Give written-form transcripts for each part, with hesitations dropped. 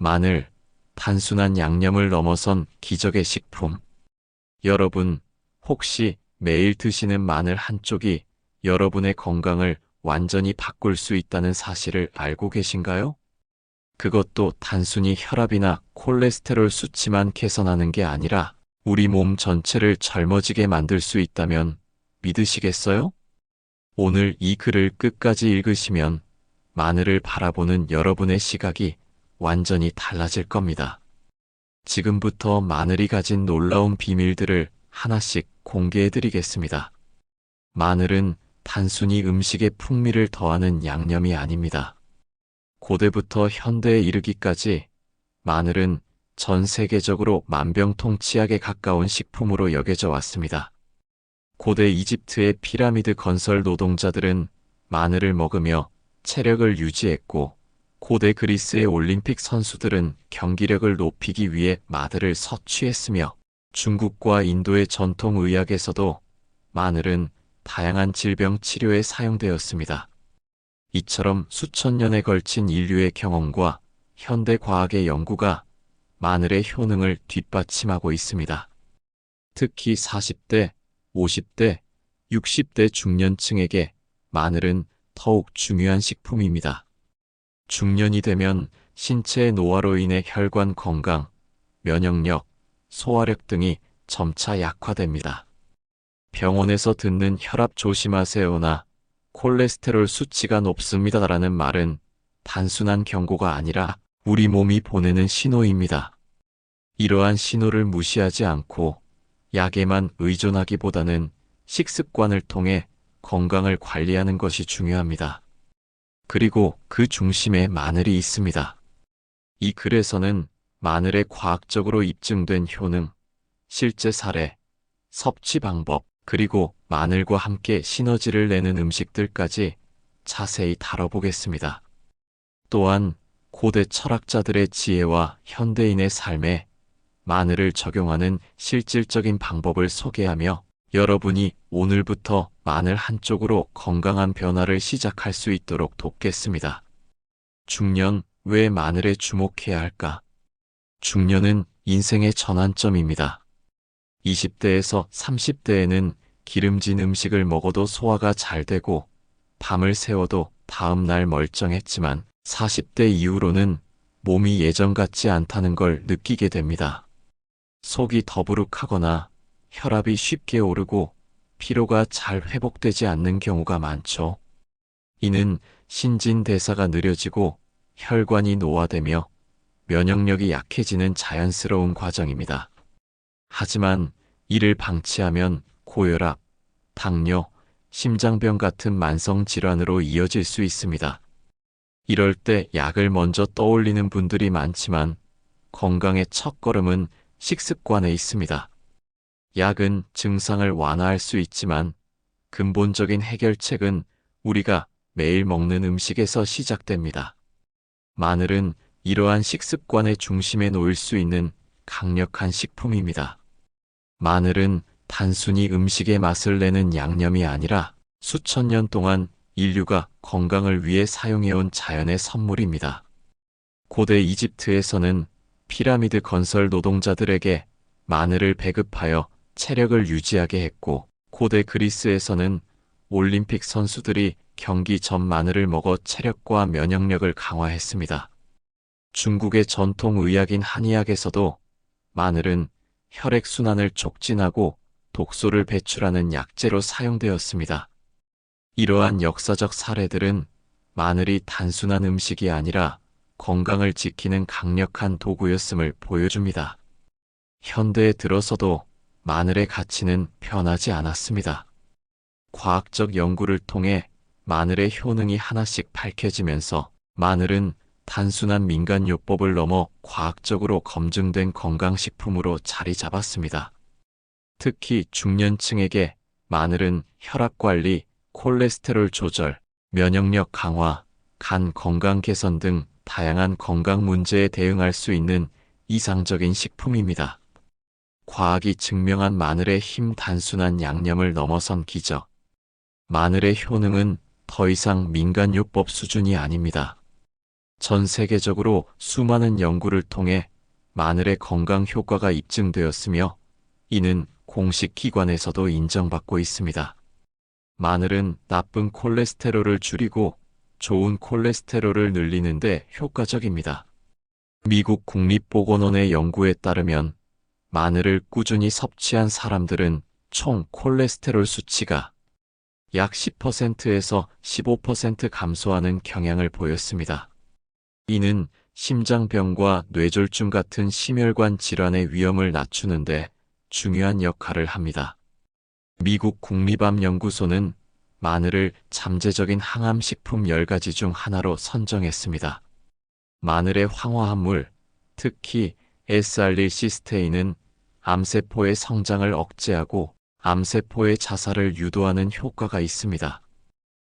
마늘, 단순한 양념을 넘어선 기적의 식품. 여러분, 혹시 매일 드시는 마늘 한 쪽이 여러분의 건강을 완전히 바꿀 수 있다는 사실을 알고 계신가요? 그것도 단순히 혈압이나 콜레스테롤 수치만 개선하는 게 아니라 우리 몸 전체를 젊어지게 만들 수 있다면 믿으시겠어요? 오늘 이 글을 끝까지 읽으시면 마늘을 바라보는 여러분의 시각이 완전히 달라질 겁니다. 지금부터 마늘이 가진 놀라운 비밀들을 하나씩 공개해 드리겠습니다. 마늘은 단순히 음식의 풍미를 더하는 양념이 아닙니다. 고대부터 현대에 이르기까지 마늘은 전 세계적으로 만병통치약에 가까운 식품으로 여겨져 왔습니다. 고대 이집트의 피라미드 건설 노동자들은 마늘을 먹으며 체력을 유지했고, 고대 그리스의 올림픽 선수들은 경기력을 높이기 위해 마늘을 섭취했으며, 중국과 인도의 전통 의학에서도 마늘은 다양한 질병 치료에 사용되었습니다. 이처럼 수천 년에 걸친 인류의 경험과 현대 과학의 연구가 마늘의 효능을 뒷받침하고 있습니다. 특히 40대, 50대, 60대 중년층에게 마늘은 더욱 중요한 식품입니다. 중년이 되면 신체의 노화로 인해 혈관 건강, 면역력, 소화력 등이 점차 약화됩니다. 병원에서 듣는 혈압 조심하세요나 콜레스테롤 수치가 높습니다라는 말은 단순한 경고가 아니라 우리 몸이 보내는 신호입니다. 이러한 신호를 무시하지 않고 약에만 의존하기보다는 식습관을 통해 건강을 관리하는 것이 중요합니다. 그리고 그 중심에 마늘이 있습니다. 이 글에서는 마늘의 과학적으로 입증된 효능, 실제 사례, 섭취 방법, 그리고 마늘과 함께 시너지를 내는 음식들까지 자세히 다뤄보겠습니다. 또한 고대 철학자들의 지혜와 현대인의 삶에 마늘을 적용하는 실질적인 방법을 소개하며 여러분이 오늘부터 마늘 한 쪽으로 건강한 변화를 시작할 수 있도록 돕겠습니다. 중년, 왜 마늘에 주목해야 할까? 중년은 인생의 전환점입니다. 20대에서 30대에는 기름진 음식을 먹어도 소화가 잘 되고 밤을 새워도 다음 날 멀쩡했지만 40대 이후로는 몸이 예전 같지 않다는 걸 느끼게 됩니다. 속이 더부룩하거나 혈압이 쉽게 오르고 피로가 잘 회복되지 않는 경우가 많죠. 이는 신진대사가 느려지고 혈관이 노화되며 면역력이 약해지는 자연스러운 과정입니다. 하지만 이를 방치하면 고혈압, 당뇨, 심장병 같은 만성 질환으로 이어질 수 있습니다. 이럴 때 약을 먼저 떠올리는 분들이 많지만 건강의 첫걸음은 식습관에 있습니다. 약은 증상을 완화할 수 있지만 근본적인 해결책은 우리가 매일 먹는 음식에서 시작됩니다. 마늘은 이러한 식습관의 중심에 놓일 수 있는 강력한 식품입니다. 마늘은 단순히 음식의 맛을 내는 양념이 아니라 수천 년 동안 인류가 건강을 위해 사용해온 자연의 선물입니다. 고대 이집트에서는 피라미드 건설 노동자들에게 마늘을 배급하여 체력을 유지하게 했고, 고대 그리스에서는 올림픽 선수들이 경기 전 마늘을 먹어 체력과 면역력을 강화했습니다. 중국의 전통 의학인 한의학에서도 마늘은 혈액순환을 촉진하고 독소를 배출하는 약재로 사용되었습니다. 이러한 역사적 사례들은 마늘이 단순한 음식이 아니라 건강을 지키는 강력한 도구였음을 보여줍니다. 현대에 들어서도 마늘의 가치는 변하지 않았습니다. 과학적 연구를 통해 마늘의 효능이 하나씩 밝혀지면서 마늘은 단순한 민간요법을 넘어 과학적으로 검증된 건강식품으로 자리 잡았습니다. 특히 중년층에게 마늘은 혈압관리, 콜레스테롤 조절, 면역력 강화, 간 건강 개선 등 다양한 건강 문제에 대응할 수 있는 이상적인 식품입니다. 과학이 증명한 마늘의 힘, 단순한 양념을 넘어선 기적. 마늘의 효능은 더 이상 민간요법 수준이 아닙니다. 전 세계적으로 수많은 연구를 통해 마늘의 건강 효과가 입증되었으며 이는 공식 기관에서도 인정받고 있습니다. 마늘은 나쁜 콜레스테롤을 줄이고 좋은 콜레스테롤을 늘리는 데 효과적입니다. 미국 국립보건원의 연구에 따르면 마늘을 꾸준히 섭취한 사람들은 총 콜레스테롤 수치가 약 10%에서 15% 감소하는 경향을 보였습니다. 이는 심장병과 뇌졸중 같은 심혈관 질환의 위험을 낮추는데 중요한 역할을 합니다. 미국 국립암연구소는 마늘을 잠재적인 항암식품 10가지 중 하나로 선정했습니다. 마늘의 황화합물, 특히 S알릴시스테인은 암세포의 성장을 억제하고 암세포의 자살을 유도하는 효과가 있습니다.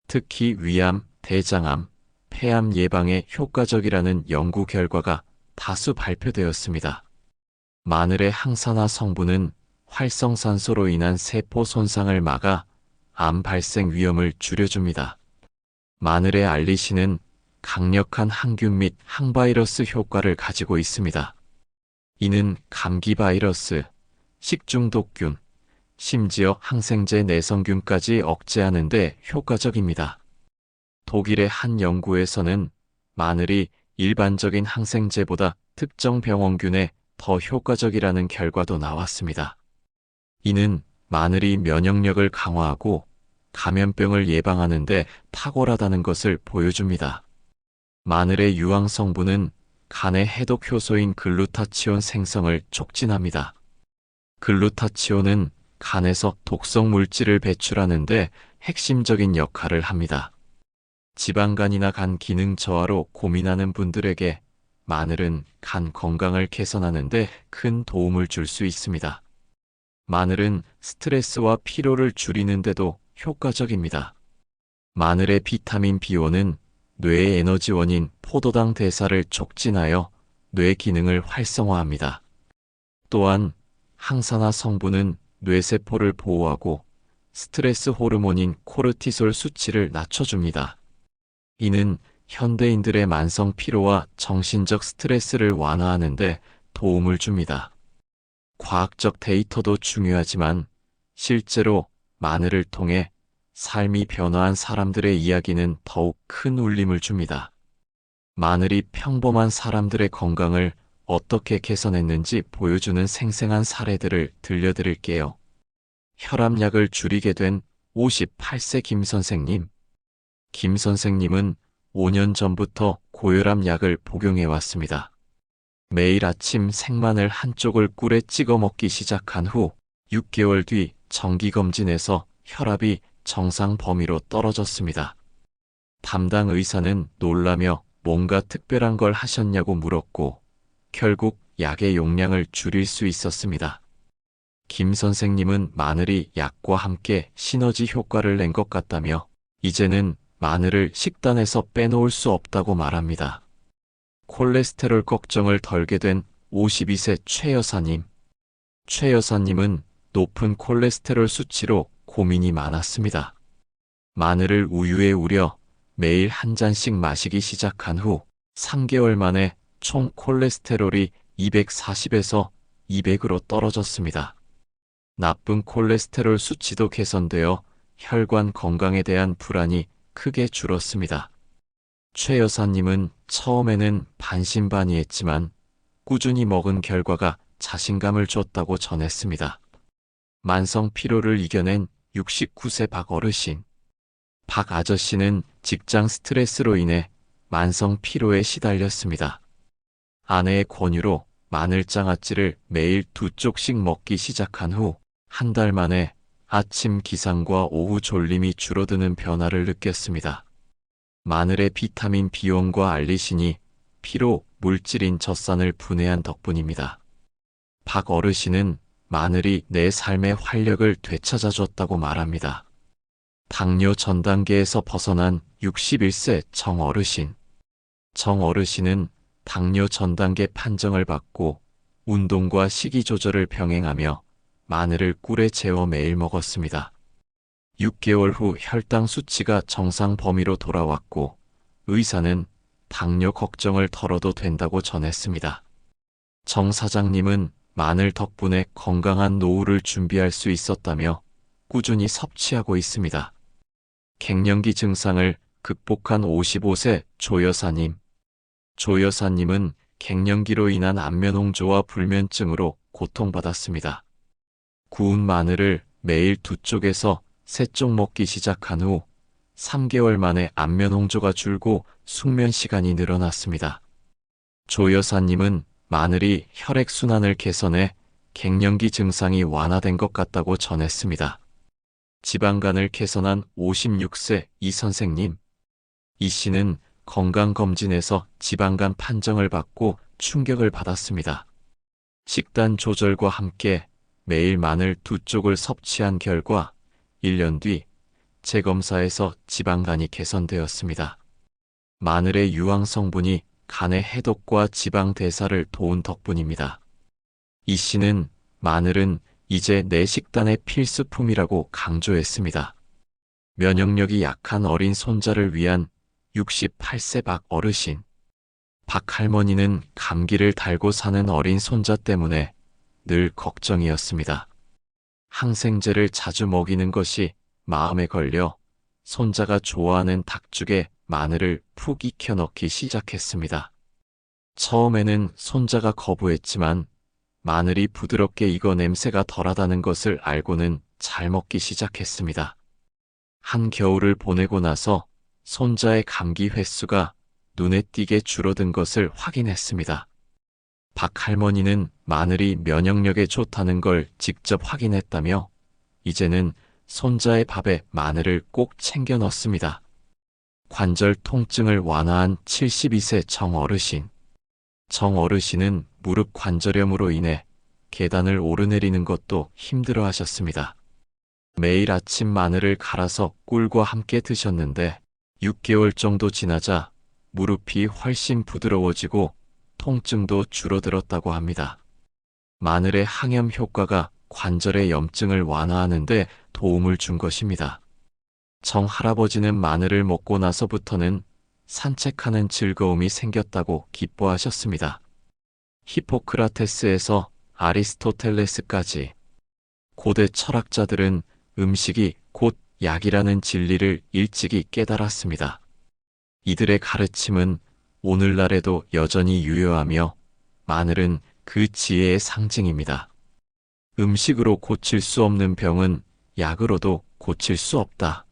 특히 위암, 대장암, 폐암 예방에 효과적이라는 연구 결과가 다수 발표되었습니다. 마늘의 항산화 성분은 활성산소로 인한 세포 손상을 막아 암 발생 위험을 줄여줍니다. 마늘의 알리신은 강력한 항균 및 항바이러스 효과를 가지고 있습니다. 이는 감기 바이러스, 식중독균, 심지어 항생제 내성균까지 억제하는 데 효과적입니다. 독일의 한 연구에서는 마늘이 일반적인 항생제보다 특정 병원균에 더 효과적이라는 결과도 나왔습니다. 이는 마늘이 면역력을 강화하고 감염병을 예방하는 데 탁월하다는 것을 보여줍니다. 마늘의 유황 성분은 간의 해독 효소인 글루타치온 생성을 촉진합니다. 글루타치온은 간에서 독성 물질을 배출하는 데 핵심적인 역할을 합니다. 지방간이나 간 기능 저하로 고민하는 분들에게 마늘은 간 건강을 개선하는 데 큰 도움을 줄 수 있습니다. 마늘은 스트레스와 피로를 줄이는 데도 효과적입니다. 마늘의 비타민 B1은 뇌의 에너지원인 포도당 대사를 촉진하여 뇌 기능을 활성화합니다. 또한 항산화 성분은 뇌세포를 보호하고 스트레스 호르몬인 코르티솔 수치를 낮춰줍니다. 이는 현대인들의 만성 피로와 정신적 스트레스를 완화하는 데 도움을 줍니다. 과학적 데이터도 중요하지만 실제로 마늘을 통해 삶이 변화한 사람들의 이야기는 더욱 큰 울림을 줍니다. 마늘이 평범한 사람들의 건강을 어떻게 개선했는지 보여주는 생생한 사례들을 들려드릴게요. 혈압약을 줄이게 된 58세 김 선생님. 김 선생님은 5년 전부터 고혈압 약을 복용해 왔습니다. 매일 아침 생마늘 한쪽을 꿀에 찍어 먹기 시작한 후 6개월 뒤 정기검진에서 혈압이 정상 범위로 떨어졌습니다. 담당 의사는 놀라며 뭔가 특별한 걸 하셨냐고 물었고 결국 약의 용량을 줄일 수 있었습니다. 김 선생님은 마늘이 약과 함께 시너지 효과를 낸 것 같다며 이제는 마늘을 식단에서 빼놓을 수 없다고 말합니다. 콜레스테롤 걱정을 덜게 된 52세 최 여사님. 최 여사님은 높은 콜레스테롤 수치로 고민이 많았습니다. 마늘을 우유에 우려 매일 한 잔씩 마시기 시작한 후 3개월 만에 총 콜레스테롤이 240에서 200으로 떨어졌습니다. 나쁜 콜레스테롤 수치도 개선되어 혈관 건강에 대한 불안이 크게 줄었습니다. 최 여사님은 처음에는 반신반의했지만 꾸준히 먹은 결과가 자신감을 줬다고 전했습니다. 만성 피로를 이겨낸 69세 박 어르신. 박 아저씨는 직장 스트레스로 인해 만성 피로에 시달렸습니다. 아내의 권유로 마늘장아찌를 매일 2쪽씩 먹기 시작한 후 한 달 만에 아침 기상과 오후 졸림이 줄어드는 변화를 느꼈습니다. 마늘의 비타민 B1과 알리신이 피로 물질인 젖산을 분해한 덕분입니다. 박 어르신은 마늘이 내 삶의 활력을 되찾아줬다고 말합니다. 당뇨 전 단계에서 벗어난 61세 정 어르신. 정 어르신은 당뇨 전 단계 판정을 받고 운동과 식이 조절을 병행하며 마늘을 꿀에 재워 매일 먹었습니다. 6개월 후 혈당 수치가 정상 범위로 돌아왔고 의사는 당뇨 걱정을 덜어도 된다고 전했습니다. 정 사장님은 마늘 덕분에 건강한 노후를 준비할 수 있었다며 꾸준히 섭취하고 있습니다. 갱년기 증상을 극복한 55세 조 여사님. 조 여사님은 갱년기로 인한 안면홍조와 불면증으로 고통받았습니다. 구운 마늘을 매일 2쪽에서 3쪽 먹기 시작한 후 3개월 만에 안면홍조가 줄고 숙면 시간이 늘어났습니다. 조 여사님은 마늘이 혈액순환을 개선해 갱년기 증상이 완화된 것 같다고 전했습니다. 지방간을 개선한 56세 이 선생님. 이 씨는 건강검진에서 지방간 판정을 받고 충격을 받았습니다. 식단 조절과 함께 매일 마늘 2쪽을 섭취한 결과 1년 뒤 재검사에서 지방간이 개선되었습니다. 마늘의 유황 성분이 간의 해독과 지방 대사를 도운 덕분입니다. 이 씨는 마늘은 이제 내 식단의 필수품이라고 강조했습니다. 면역력이 약한 어린 손자를 위한 68세 박 어르신. 박 할머니는 감기를 달고 사는 어린 손자 때문에 늘 걱정이었습니다. 항생제를 자주 먹이는 것이 마음에 걸려 손자가 좋아하는 닭죽에 마늘을 푹 익혀 넣기 시작했습니다. 처음에는 손자가 거부했지만 마늘이 부드럽게 익어 냄새가 덜하다는 것을 알고는 잘 먹기 시작했습니다. 한겨울을 보내고 나서 손자의 감기 횟수가 눈에 띄게 줄어든 것을 확인했습니다. 박 할머니는 마늘이 면역력에 좋다는 걸 직접 확인했다며 이제는 손자의 밥에 마늘을 꼭 챙겨 넣습니다. 관절 통증을 완화한 72세 정 어르신. 정 어르신은 무릎 관절염으로 인해 계단을 오르내리는 것도 힘들어 하셨습니다. 매일 아침 마늘을 갈아서 꿀과 함께 드셨는데 6개월 정도 지나자 무릎이 훨씬 부드러워지고 통증도 줄어들었다고 합니다. 마늘의 항염 효과가 관절의 염증을 완화하는 데 도움을 준 것입니다. 정 할아버지는 마늘을 먹고 나서부터는 산책하는 즐거움이 생겼다고 기뻐하셨습니다. 히포크라테스에서 아리스토텔레스까지 고대 철학자들은 음식이 곧 약이라는 진리를 일찍이 깨달았습니다. 이들의 가르침은 오늘날에도 여전히 유효하며 마늘은 그 지혜의 상징입니다. 음식으로 고칠 수 없는 병은 약으로도 고칠 수 없다.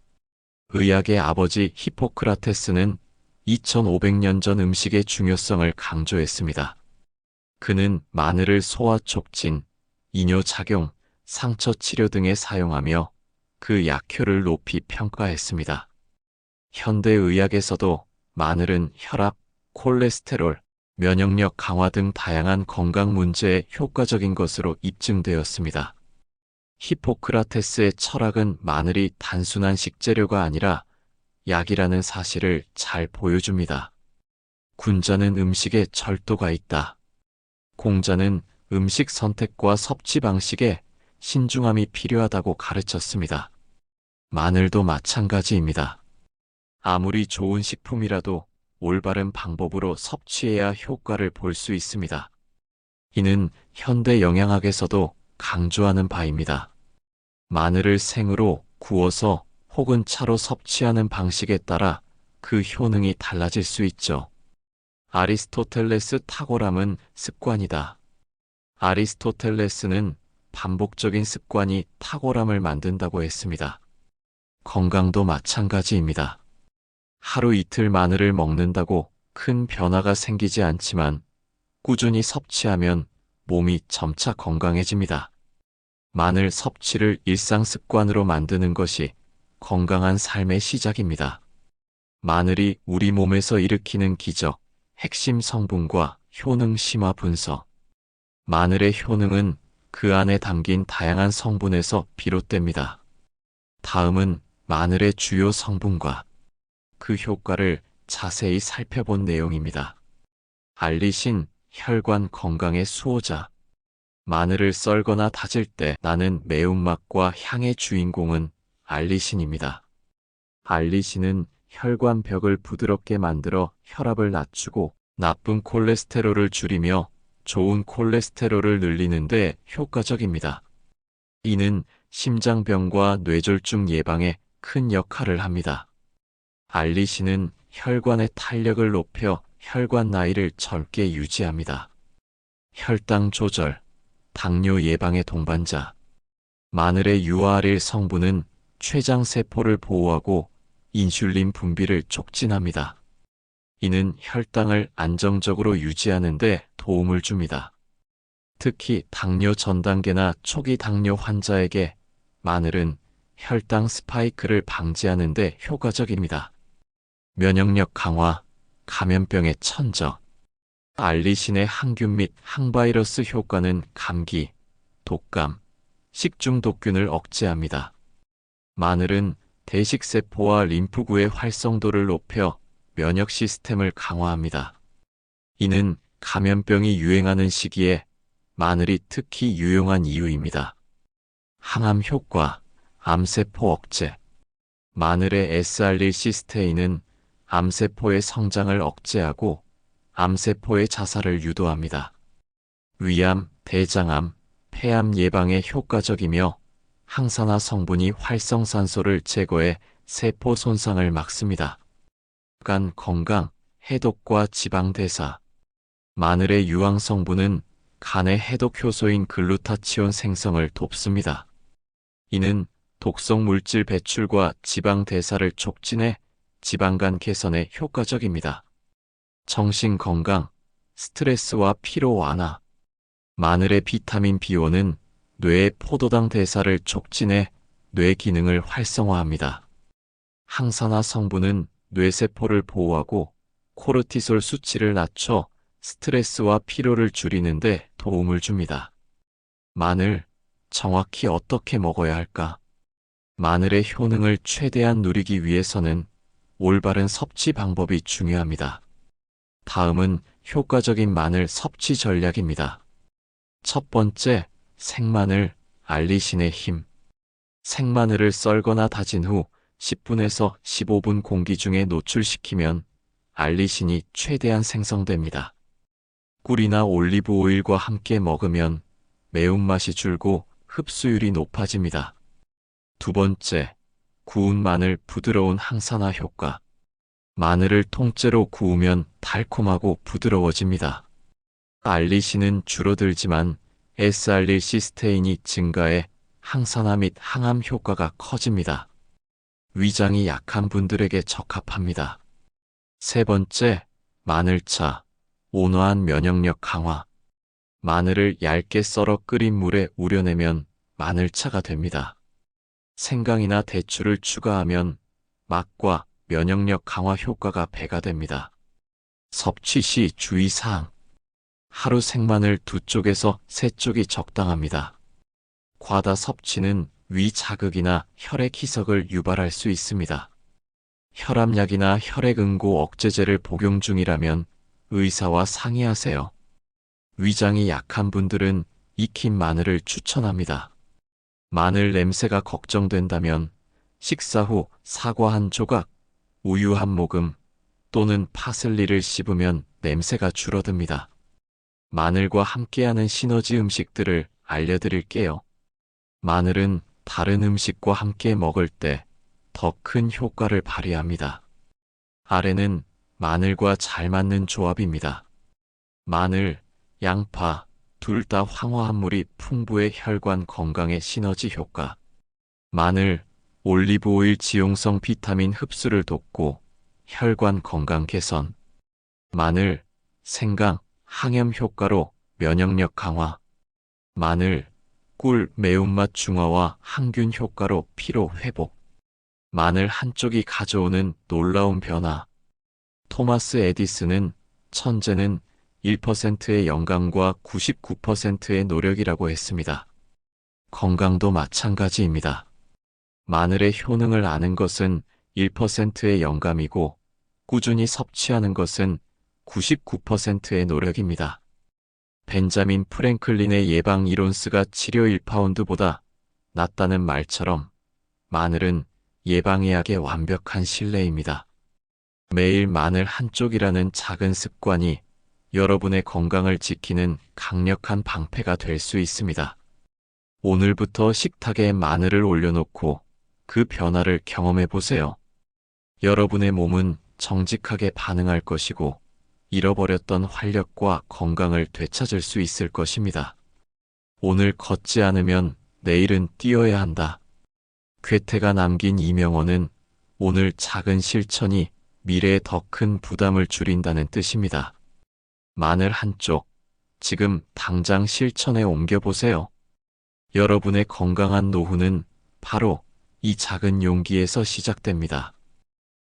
의학의 아버지 히포크라테스는 2500년 전 음식의 중요성을 강조했습니다. 그는 마늘을 소화 촉진, 이뇨작용, 상처 치료 등에 사용하며 그 약효를 높이 평가했습니다. 현대의학에서도 마늘은 혈압, 콜레스테롤, 면역력 강화 등 다양한 건강 문제에 효과적인 것으로 입증되었습니다. 히포크라테스의 철학은 마늘이 단순한 식재료가 아니라 약이라는 사실을 잘 보여줍니다. 군자는 음식에 절도가 있다. 공자는 음식 선택과 섭취 방식에 신중함이 필요하다고 가르쳤습니다. 마늘도 마찬가지입니다. 아무리 좋은 식품이라도 올바른 방법으로 섭취해야 효과를 볼 수 있습니다. 이는 현대 영양학에서도 강조하는 바입니다. 마늘을 생으로 구워서 혹은 차로 섭취하는 방식에 따라 그 효능이 달라질 수 있죠. 아리스토텔레스 탁월함은 습관이다. 아리스토텔레스는 반복적인 습관이 탁월함을 만든다고 했습니다. 건강도 마찬가지입니다. 하루 이틀 마늘을 먹는다고 큰 변화가 생기지 않지만 꾸준히 섭취하면 몸이 점차 건강해집니다. 마늘 섭취를 일상 습관으로 만드는 것이 건강한 삶의 시작입니다. 마늘이 우리 몸에서 일으키는 기적, 핵심 성분과 효능 심화 분석. 마늘의 효능은 그 안에 담긴 다양한 성분에서 비롯됩니다. 다음은 마늘의 주요 성분과 그 효과를 자세히 살펴본 내용입니다. 알리신, 혈관 건강의 수호자. 마늘을 썰거나 다질 때 나는 매운맛과 향의 주인공은 알리신입니다. 알리신은 혈관 벽을 부드럽게 만들어 혈압을 낮추고 나쁜 콜레스테롤을 줄이며 좋은 콜레스테롤을 늘리는 데 효과적입니다. 이는 심장병과 뇌졸중 예방에 큰 역할을 합니다. 알리신은 혈관의 탄력을 높여 혈관 나이를 젊게 유지합니다. 혈당 조절, 당뇨 예방의 동반자. 마늘의 URL 성분은 췌장세포를 보호하고 인슐린 분비를 촉진합니다. 이는 혈당을 안정적으로 유지하는 데 도움을 줍니다. 특히 당뇨 전 단계나 초기 당뇨 환자에게 마늘은 혈당 스파이크를 방지하는 데 효과적입니다. 면역력 강화, 감염병의 천적. 알리신의 항균 및 항바이러스 효과는 감기, 독감, 식중독균을 억제합니다. 마늘은 대식세포와 림프구의 활성도를 높여 면역 시스템을 강화합니다. 이는 감염병이 유행하는 시기에 마늘이 특히 유용한 이유입니다. 항암 효과, 암세포 억제. 마늘의 S알릴시스테인은 암세포의 성장을 억제하고 암세포의 자살을 유도합니다. 위암, 대장암, 폐암 예방에 효과적이며 항산화 성분이 활성산소를 제거해 세포 손상을 막습니다. 간 건강, 해독과 지방 대사. 마늘의 유황 성분은 간의 해독 효소인 글루타치온 생성을 돕습니다. 이는 독성 물질 배출과 지방 대사를 촉진해 지방간 개선에 효과적입니다. 정신 건강, 스트레스와 피로 완화. 마늘의 비타민 B1은 뇌의 포도당 대사를 촉진해 뇌 기능을 활성화합니다. 항산화 성분은 뇌세포를 보호하고 코르티솔 수치를 낮춰 스트레스와 피로를 줄이는 데 도움을 줍니다. 마늘, 정확히 어떻게 먹어야 할까? 마늘의 효능을 최대한 누리기 위해서는 올바른 섭취 방법이 중요합니다. 다음은 효과적인 마늘 섭취 전략입니다. 첫 번째, 생마늘, 알리신의 힘. 생마늘을 썰거나 다진 후 10분에서 15분 공기 중에 노출시키면 알리신이 최대한 생성됩니다. 꿀이나 올리브 오일과 함께 먹으면 매운맛이 줄고 흡수율이 높아집니다. 두 번째, 구운 마늘 부드러운 항산화 효과. 마늘을 통째로 구우면 달콤하고 부드러워집니다. 알리신은 줄어들지만 S알릴시스테인이 증가해 항산화 및 항암 효과가 커집니다. 위장이 약한 분들에게 적합합니다. 세 번째, 마늘차, 온화한 면역력 강화. 마늘을 얇게 썰어 끓인 물에 우려내면 마늘차가 됩니다. 생강이나 대추를 추가하면 맛과 면역력 강화 효과가 배가 됩니다. 섭취 시 주의사항. 하루 생마늘 2쪽에서 3쪽이 적당합니다. 과다 섭취는 위 자극이나 혈액 희석을 유발할 수 있습니다. 혈압약이나 혈액응고 억제제를 복용 중이라면 의사와 상의하세요. 위장이 약한 분들은 익힌 마늘을 추천합니다. 마늘 냄새가 걱정된다면 식사 후 사과 한 조각, 우유 한 모금 또는 파슬리를 씹으면 냄새가 줄어듭니다. 마늘과 함께하는 시너지 음식들을 알려드릴게요. 마늘은 다른 음식과 함께 먹을 때 더 큰 효과를 발휘합니다. 아래는 마늘과 잘 맞는 조합입니다. 마늘, 양파, 둘 다 황화합물이 풍부해 혈관 건강에 시너지 효과. 마늘, 올리브 오일 지용성 비타민 흡수를 돕고 혈관 건강 개선. 마늘, 생강, 항염 효과로 면역력 강화. 마늘, 꿀, 매운맛 중화와 항균 효과로 피로 회복. 마늘 한쪽이 가져오는 놀라운 변화. 토마스 에디슨은 천재는 1%의 영감과 99%의 노력이라고 했습니다. 건강도 마찬가지입니다. 마늘의 효능을 아는 것은 1%의 영감이고 꾸준히 섭취하는 것은 99%의 노력입니다. 벤자민 프랭클린의 예방 이론스가 치료 1파운드보다 낫다는 말처럼 마늘은 예방의학의 완벽한 신뢰입니다. 매일 마늘 한 쪽이라는 작은 습관이 여러분의 건강을 지키는 강력한 방패가 될 수 있습니다. 오늘부터 식탁에 마늘을 올려놓고 그 변화를 경험해 보세요. 여러분의 몸은 정직하게 반응할 것이고 잃어버렸던 활력과 건강을 되찾을 수 있을 것입니다. 오늘 걷지 않으면 내일은 뛰어야 한다. 괴테가 남긴 이 명언은 오늘 작은 실천이 미래에 더 큰 부담을 줄인다는 뜻입니다. 마늘 한 쪽, 지금 당장 실천에 옮겨보세요. 여러분의 건강한 노후는 바로 이 작은 용기에서 시작됩니다.